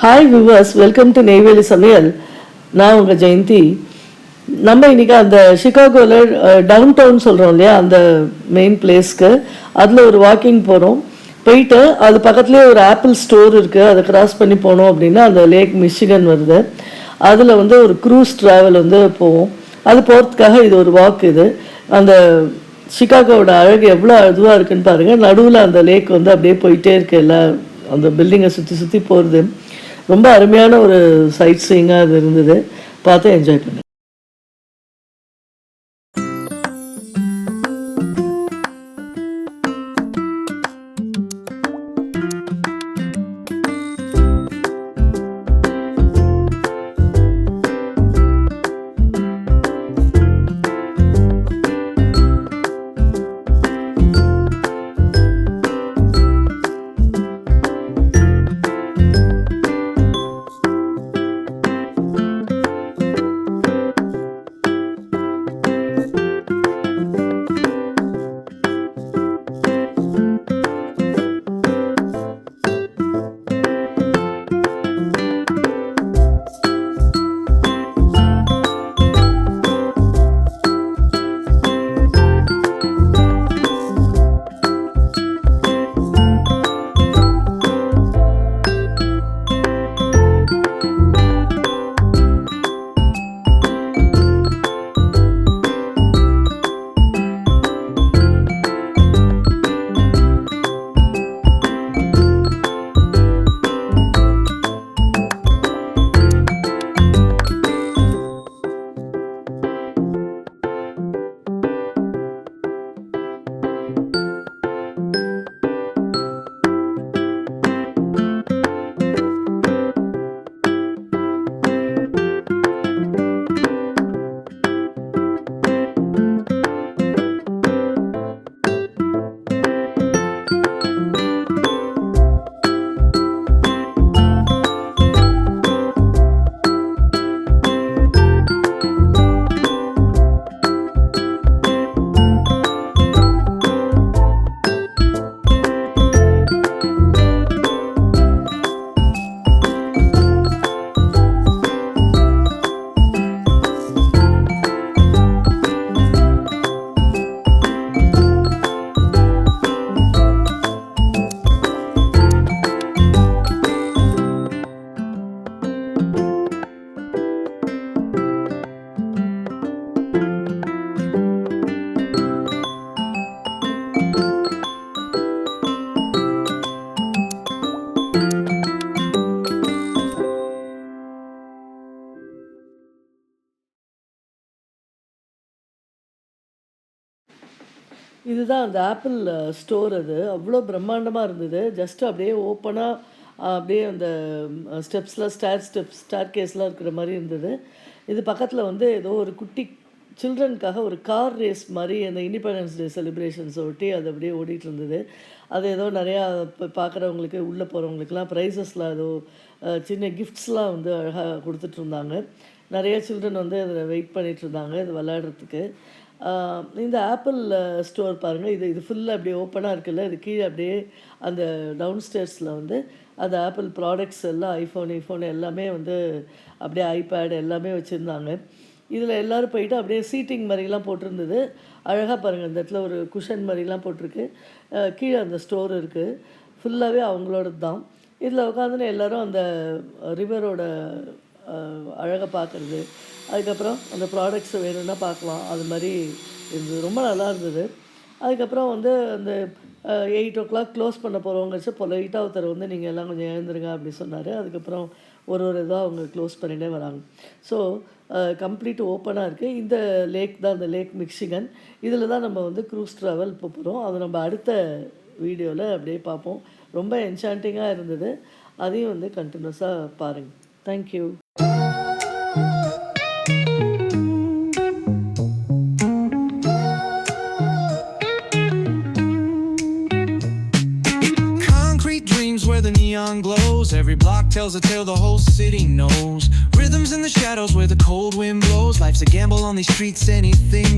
Hi viewers, welcome to Neyveli சமையல். நான் உங்கள் ஜெயந்தி. நம்ம இன்றைக்கி அந்த சிகாகோவில் டவுன் டவுன் சொல்கிறோம் இல்லையா, அந்த மெயின் பிளேஸ்க்கு அதில் ஒரு வாக்கிங் போகிறோம். போயிட்டு அது பக்கத்துலேயே ஒரு ஆப்பிள் ஸ்டோர் இருக்குது, அதை கிராஸ் பண்ணி போனோம் அப்படின்னா அந்த லேக் மிச்சிகன் வருது. அதில் வந்து ஒரு க்ரூஸ் ட்ராவல் வந்து போவோம். அது போகிறதுக்காக இது ஒரு வாக். இது அந்த சிகாகோவோட அழகு எவ்வளோ இதுவாக இருக்குன்னு பாருங்கள். நடுவில் அந்த லேக் வந்து அப்படியே போயிட்டே இருக்கு, எல்லாம் அந்த பில்டிங்கை சுற்றி சுற்றி போகிறது. ரொம்ப அருமையான ஒரு சைட் சீயிங்காக அது இருந்தது. பார்த்து என்ஜாய் பண்ணேன். இதுதான் அந்த ஆப்பிள் ஸ்டோர். அது அவ்வளோ பிரம்மாண்டமாக இருந்தது. ஜஸ்ட் அப்படியே ஓப்பனாக அப்படியே அந்த ஸ்டேர் கேஸ்லாம் இருக்கிற மாதிரி இருந்தது. இது பக்கத்தில் வந்து ஏதோ ஒரு குட்டி சில்ட்ரனுக்காக ஒரு கார் ரேஸ் மாதிரி அந்த இண்டிபெண்டன்ஸ் டே செலிப்ரேஷன்ஸ் ஒட்டி அது அப்படியே ஓடிட்டு இருந்தது. அது ஏதோ நிறையா பார்க்குறவங்களுக்கு, உள்ளே போகிறவங்களுக்குலாம் ப்ரைஸஸ்லாம் ஏதோ சின்ன கிஃப்ட்ஸ்லாம் வந்து அழகாக கொடுத்துட்ருந்தாங்க. நிறைய சில்ட்ரன் வந்து அதில் வெயிட் பண்ணிகிட்டு இருந்தாங்க இது விளையாடுறதுக்கு. இந்த ஆப்பிள் ஸ்டோர் பாருங்கள், இது ஃபுல்லாக அப்படியே ஓப்பனாக இருக்குல்ல. இது கீழே அப்படியே அந்த டவுன் ஸ்டேர்ஸில் வந்து அந்த ஆப்பிள் ப்ராடக்ட்ஸ் எல்லாம் ஐஃபோன் எல்லாமே வந்து அப்படியே ஐபேட் எல்லாமே வச்சுருந்தாங்க. இதில் எல்லோரும் போயிட்டு அப்படியே சீட்டிங் மாதிரிலாம் போட்டிருந்தது. அழகாக பாருங்கள், இந்த இடத்துல ஒரு குஷன் மாதிரிலாம் போட்டிருக்கு. கீழே அந்த ஸ்டோர் இருக்குது, ஃபுல்லாகவே அவங்களோட தான். இதில் உட்காந்துன்னு எல்லோரும் அந்த ரிவரோட அழகை பார்க்குறது, அதுக்கப்புறம் அந்த ப்ராடக்ட்ஸை வேணும்னா பார்க்கலாம், அது மாதிரி இருந்தது. ரொம்ப நல்லா இருந்தது. அதுக்கப்புறம் வந்து அந்த 8 o'clock க்ளோஸ் பண்ண போகிறவங்க பொலைட்டாக ஒருத்தர் வந்து நீங்கள் எல்லாம் கொஞ்சம் எழுந்துருங்க அப்படி சொன்னார். அதுக்கப்புறம் ஒரு இதாக அவங்க க்ளோஸ் பண்ணிகிட்டே வராங்க. ஸோ கம்ப்ளீட் ஓப்பனாக இருக்குது. இந்த லேக் தான் அந்த லேக் மிச்சிகன். இதில் தான் நம்ம வந்து க்ரூஸ் ட்ராவல் போகிறோம். அதை நம்ம அடுத்த வீடியோவில் அப்படியே பார்ப்போம். ரொம்ப என்சாண்டிங்காக இருந்தது. அதையும் வந்து கண்டினியூஸாக பாருங்கள். Thank you. Where the neon glows, every block tells a tale the whole city knows. Rhythms in the shadows where the cold wind blows. Life's a gamble on these streets, anything